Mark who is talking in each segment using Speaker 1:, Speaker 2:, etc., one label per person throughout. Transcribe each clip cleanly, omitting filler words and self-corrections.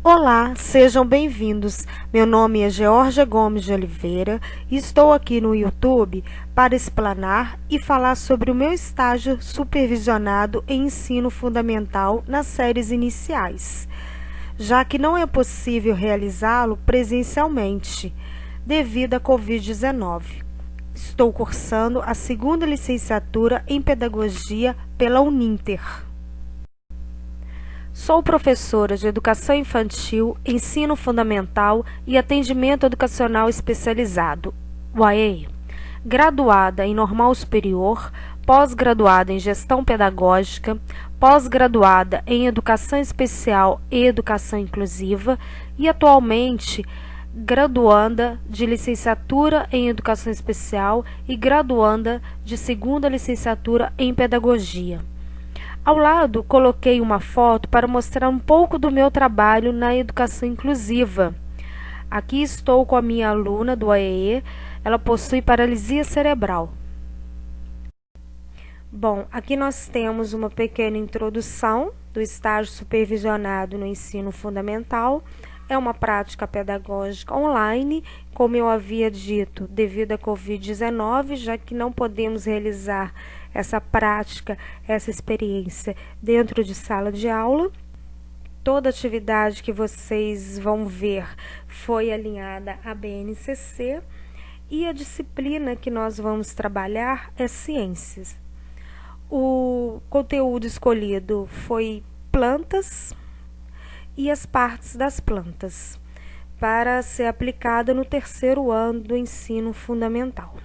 Speaker 1: Olá, sejam bem-vindos. Meu nome é Georgia Gomes de Oliveira e estou aqui no YouTube para explanar e falar sobre o meu estágio supervisionado em ensino fundamental nas séries iniciais, já que não é possível realizá-lo presencialmente devido à Covid-19. Estou cursando a segunda licenciatura em Pedagogia pela Uninter. Sou professora de Educação Infantil, Ensino Fundamental e Atendimento Educacional Especializado, UAE, graduada em Normal Superior, pós-graduada em Gestão Pedagógica, pós-graduada em Educação Especial e Educação Inclusiva e atualmente graduanda de Licenciatura em Educação Especial e graduanda de segunda licenciatura em Pedagogia. Ao lado, coloquei uma foto para mostrar um pouco do meu trabalho na educação inclusiva. Aqui estou com a minha aluna do AEE, ela possui paralisia cerebral. Bom, aqui nós temos uma pequena introdução do estágio supervisionado no ensino fundamental. É uma prática pedagógica online, como eu havia dito, devido à Covid-19, já que não podemos realizar essa prática, essa experiência dentro de sala de aula. Toda atividade que vocês vão ver foi alinhada à BNCC e a disciplina que nós vamos trabalhar é ciências. O conteúdo escolhido foi plantas e as partes das plantas, para ser aplicada no terceiro ano do ensino fundamental.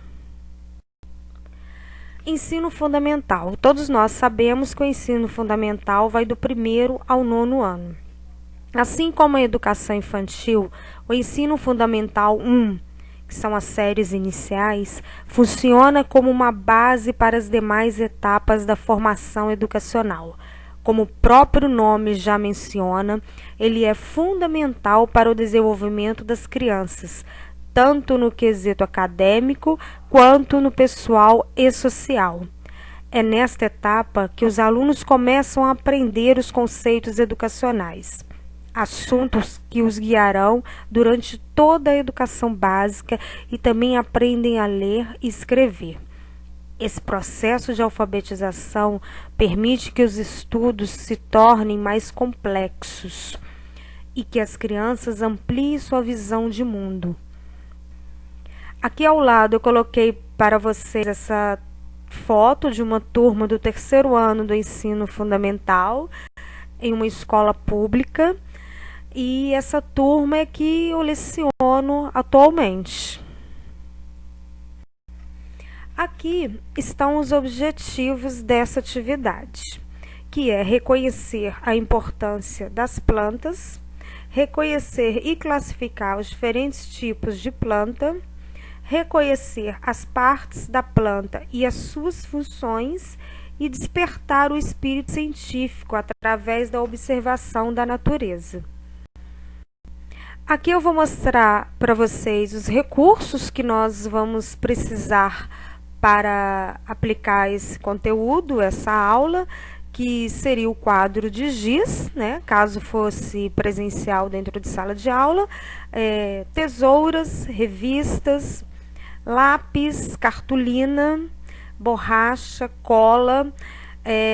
Speaker 1: Ensino fundamental. Todos nós sabemos que o ensino fundamental vai do 1º ao 9º ano. Assim como a educação infantil, o ensino fundamental 1, que são as séries iniciais, funciona como uma base para as demais etapas da formação educacional. Como o próprio nome já menciona, ele é fundamental para o desenvolvimento das crianças, tanto no quesito acadêmico quanto no pessoal e social. É nesta etapa que os alunos começam a aprender os conceitos educacionais, assuntos que os guiarão durante toda a educação básica e também aprendem a ler e escrever. Esse processo de alfabetização permite que os estudos se tornem mais complexos e que as crianças ampliem sua visão de mundo. Aqui ao lado eu coloquei para vocês essa foto de uma turma do terceiro ano do ensino fundamental em uma escola pública, e essa turma é que eu leciono atualmente. Aqui estão os objetivos dessa atividade, que é reconhecer a importância das plantas, reconhecer e classificar os diferentes tipos de planta, reconhecer as partes da planta e as suas funções e despertar o espírito científico através da observação da natureza. Aqui eu vou mostrar para vocês os recursos que nós vamos precisar para aplicar esse conteúdo, essa aula, que seria o quadro de giz, né, caso fosse presencial dentro de sala de aula, tesouras, revistas, lápis, cartolina, borracha, cola,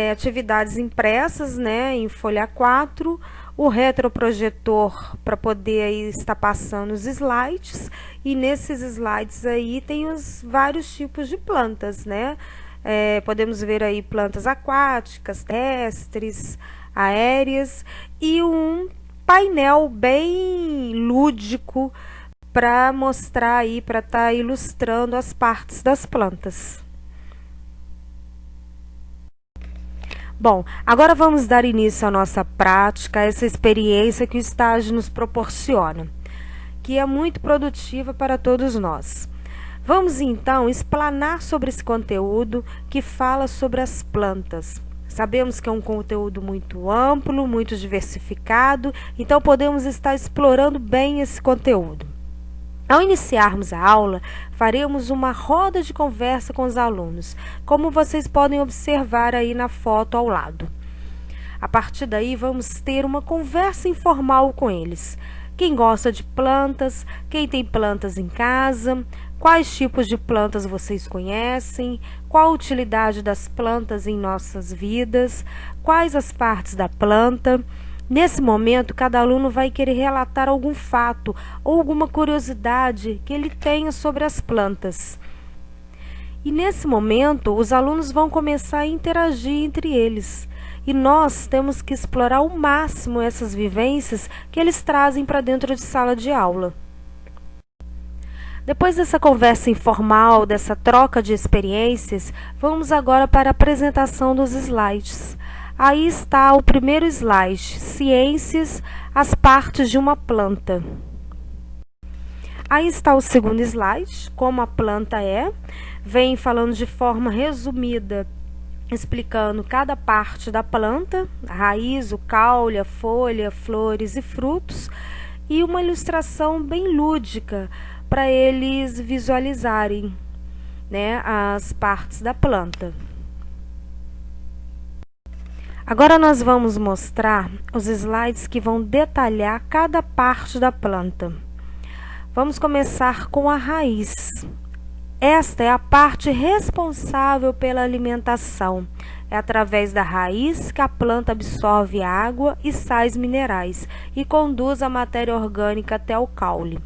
Speaker 1: atividades impressas, né, em folha 4, o retroprojetor para poder aí estar passando os slides, e nesses slides aí tem os vários tipos de plantas, né? Podemos ver aí plantas aquáticas, terrestres, aéreas, e um painel bem lúdico para mostrar aí, para estar ilustrando as partes das plantas. Bom, agora vamos dar início à nossa prática, a essa experiência que o estágio nos proporciona, que é muito produtiva para todos nós. Vamos então explanar sobre esse conteúdo que fala sobre as plantas. Sabemos que é um conteúdo muito amplo, muito diversificado, então podemos estar explorando bem esse conteúdo. Ao iniciarmos a aula, faremos uma roda de conversa com os alunos, como vocês podem observar aí na foto ao lado. A partir daí, vamos ter uma conversa informal com eles. Quem gosta de plantas, quem tem plantas em casa, quais tipos de plantas vocês conhecem, qual a utilidade das plantas em nossas vidas, quais as partes da planta. Nesse momento, cada aluno vai querer relatar algum fato ou alguma curiosidade que ele tenha sobre as plantas. E nesse momento, os alunos vão começar a interagir entre eles. E nós temos que explorar ao máximo essas vivências que eles trazem para dentro de sala de aula. Depois dessa conversa informal, dessa troca de experiências, vamos agora para a apresentação dos slides. Aí está o primeiro slide, ciências, as partes de uma planta. Aí está o segundo slide, como a planta é, vem falando de forma resumida, explicando cada parte da planta, a raiz, o caule, a folha, flores e frutos, e uma ilustração bem lúdica para eles visualizarem, né, as partes da planta. Agora nós vamos mostrar os slides que vão detalhar cada parte da planta. Vamos começar com a raiz. Esta é a parte responsável pela alimentação. É através da raiz que a planta absorve água e sais minerais e conduz a matéria orgânica até o caule.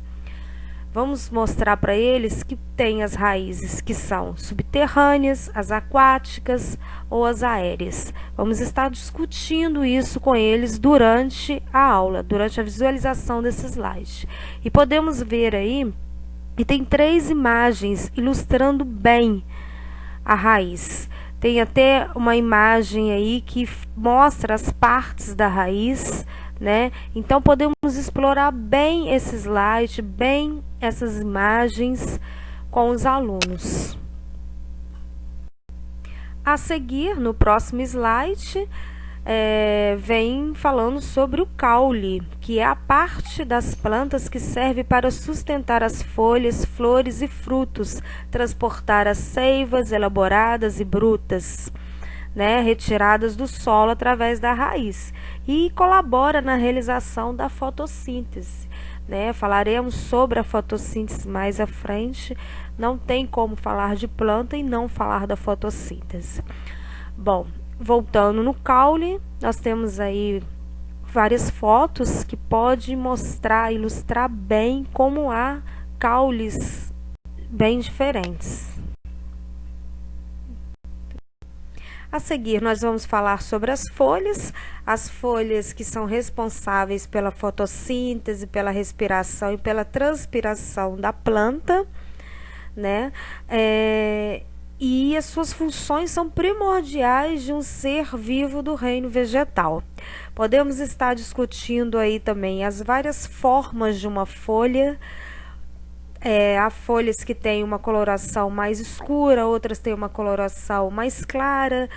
Speaker 1: Vamos mostrar para eles que tem as raízes que são subterrâneas, as aquáticas ou as aéreas. Vamos estar discutindo isso com eles durante a aula, durante a visualização desse slide. E podemos ver aí que tem 3 imagens ilustrando bem a raiz. Tem até uma imagem aí que mostra as partes da raiz, né? Então podemos explorar bem esse slide, bem essas imagens com os alunos. A seguir, no próximo slide, vem falando sobre o caule, que é a parte das plantas que serve para sustentar as folhas, flores e frutos, transportar as seivas elaboradas e brutas, né, retiradas do solo através da raiz, e colabora na realização da fotossíntese. Né? Falaremos sobre a fotossíntese mais à frente, não tem como falar de planta e não falar da fotossíntese. Bom, voltando no caule, nós temos aí várias fotos que pode mostrar, ilustrar bem como há caules bem diferentes. A seguir, nós vamos falar sobre as folhas que são responsáveis pela fotossíntese, pela respiração e pela transpiração da planta, né? E as suas funções são primordiais de um ser vivo do reino vegetal. Podemos estar discutindo aí também as várias formas de uma folha. Há folhas que têm uma coloração mais escura, outras têm uma coloração mais clara,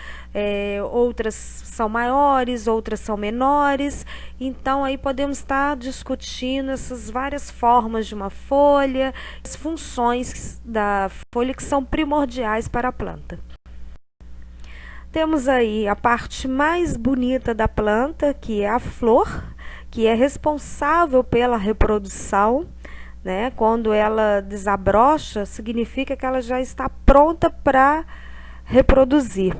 Speaker 1: outras são maiores, outras são menores. Então aí podemos estar discutindo essas várias formas de uma folha, as funções da folha que são primordiais para a planta. Temos aí a parte mais bonita da planta, que é a flor, que é responsável pela reprodução. Né? Quando ela desabrocha, significa que ela já está pronta para reproduzir.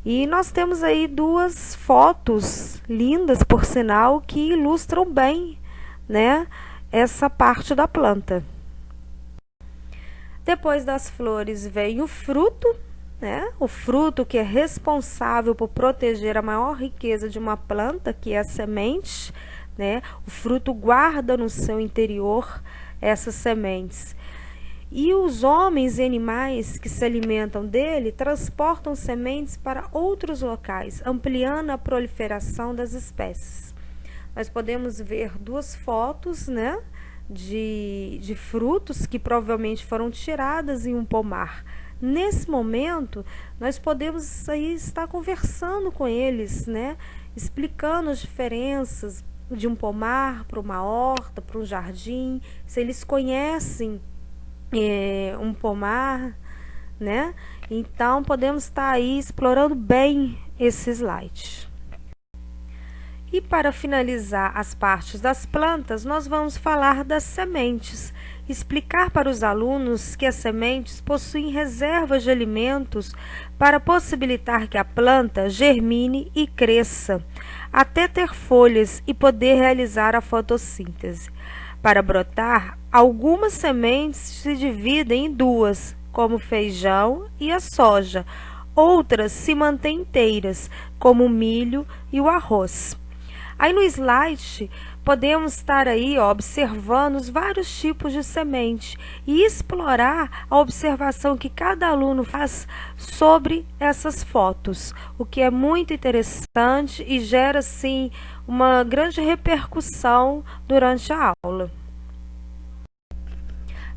Speaker 1: E nós temos aí 2 fotos lindas, por sinal, que ilustram bem, né, essa parte da planta. Depois das flores vem o fruto, né? O fruto que é responsável por proteger a maior riqueza de uma planta, que é a semente. Né? O fruto guarda no seu interior essas sementes. E os homens e animais que se alimentam dele transportam sementes para outros locais, ampliando a proliferação das espécies. Nós podemos ver 2 fotos, né, de frutos que provavelmente foram tiradas em um pomar. Nesse momento, nós podemos aí estar conversando com eles, né, explicando as diferenças de um pomar para uma horta, para um jardim, se eles conhecem um pomar, né? Então podemos estar aí explorando bem esse slide. E para finalizar as partes das plantas, nós vamos falar das sementes. Explicar para os alunos que as sementes possuem reservas de alimentos para possibilitar que a planta germine e cresça, até ter folhas e poder realizar a fotossíntese. Para brotar, algumas sementes se dividem em duas, como o feijão e a soja. Outras se mantêm inteiras, como o milho e o arroz. Aí no slide podemos estar aí observando os vários tipos de semente e explorar a observação que cada aluno faz sobre essas fotos, o que é muito interessante e gera sim uma grande repercussão durante a aula.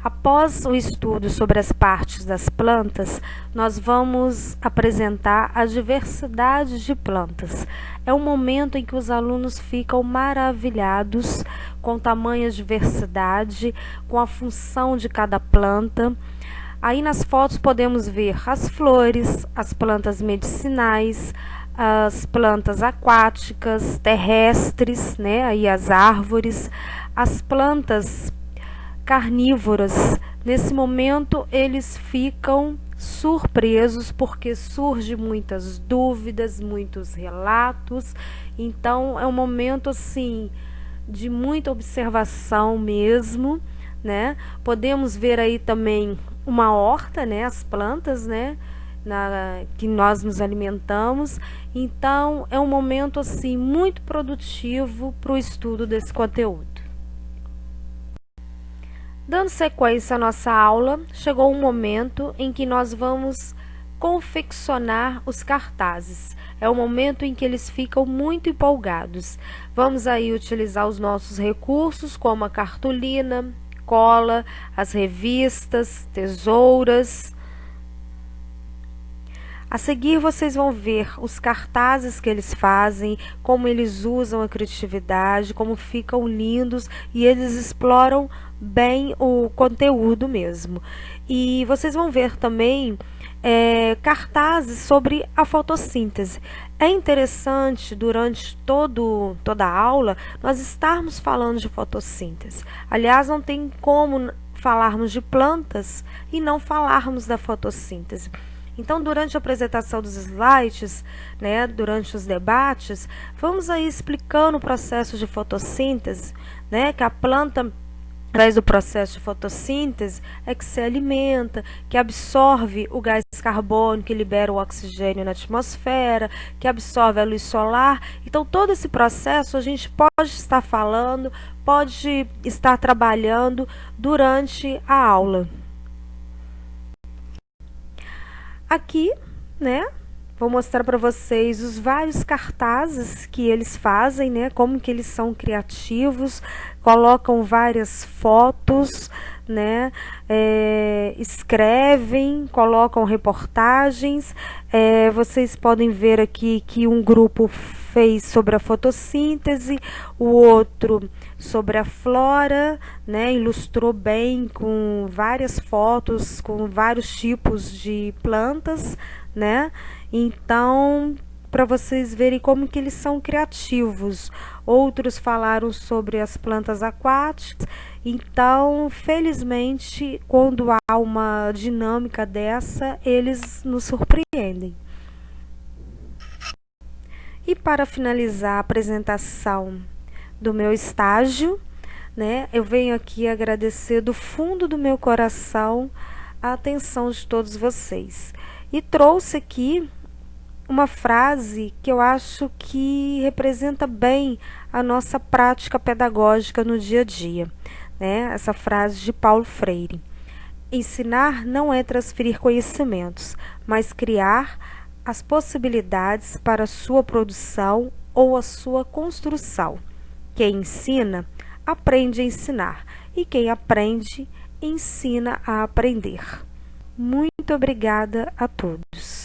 Speaker 1: Após o estudo sobre as partes das plantas, nós vamos apresentar a diversidade de plantas. É um momento em que os alunos ficam maravilhados com tamanha diversidade, com a função de cada planta. Aí nas fotos podemos ver as flores, as plantas medicinais, as plantas aquáticas, terrestres, né? Aí as árvores, as plantas carnívoras. Nesse momento eles ficam surpresos porque surgem muitas dúvidas, muitos relatos. Então é um momento assim de muita observação mesmo, né? Podemos ver aí também uma horta, né? As plantas, né? Que nós nos alimentamos. Então é um momento assim muito produtivo para o estudo desse conteúdo. Dando sequência à nossa aula, chegou um momento em que nós vamos confeccionar os cartazes. É o momento em que eles ficam muito empolgados. Vamos aí utilizar os nossos recursos, como a cartolina, cola, as revistas, tesouras. A seguir vocês vão ver os cartazes que eles fazem, como eles usam a criatividade, como ficam lindos e eles exploram bem o conteúdo mesmo. E vocês vão ver também cartazes sobre a fotossíntese. É interessante durante toda a aula nós estarmos falando de fotossíntese. Aliás, não tem como falarmos de plantas e não falarmos da fotossíntese. Então, durante a apresentação dos slides, né, durante os debates, vamos aí explicando o processo de fotossíntese, né, que a planta, através do processo de fotossíntese, é que se alimenta, que absorve o gás carbônico, que libera o oxigênio na atmosfera, que absorve a luz solar. Então, todo esse processo a gente pode estar falando, pode estar trabalhando durante a aula. Aqui, né, vou mostrar para vocês os vários cartazes que eles fazem, né, como que eles são criativos, colocam várias fotos, né, escrevem, colocam reportagens. Vocês podem ver aqui que um grupo fez sobre a fotossíntese, o outro sobre a flora, né, ilustrou bem com várias fotos, com vários tipos de plantas, né? Então, para vocês verem como que eles são criativos. Outros falaram sobre as plantas aquáticas. Então, felizmente, quando há uma dinâmica dessa, eles nos surpreendem. E para finalizar a apresentação do meu estágio, né, eu venho aqui agradecer do fundo do meu coração a atenção de todos vocês. E trouxe aqui uma frase que eu acho que representa bem a nossa prática pedagógica no dia a dia, né? Essa frase de Paulo Freire. Ensinar não é transferir conhecimentos, mas criar as possibilidades para a sua produção ou a sua construção. Quem ensina, aprende a ensinar, e quem aprende, ensina a aprender. Muito obrigada a todos.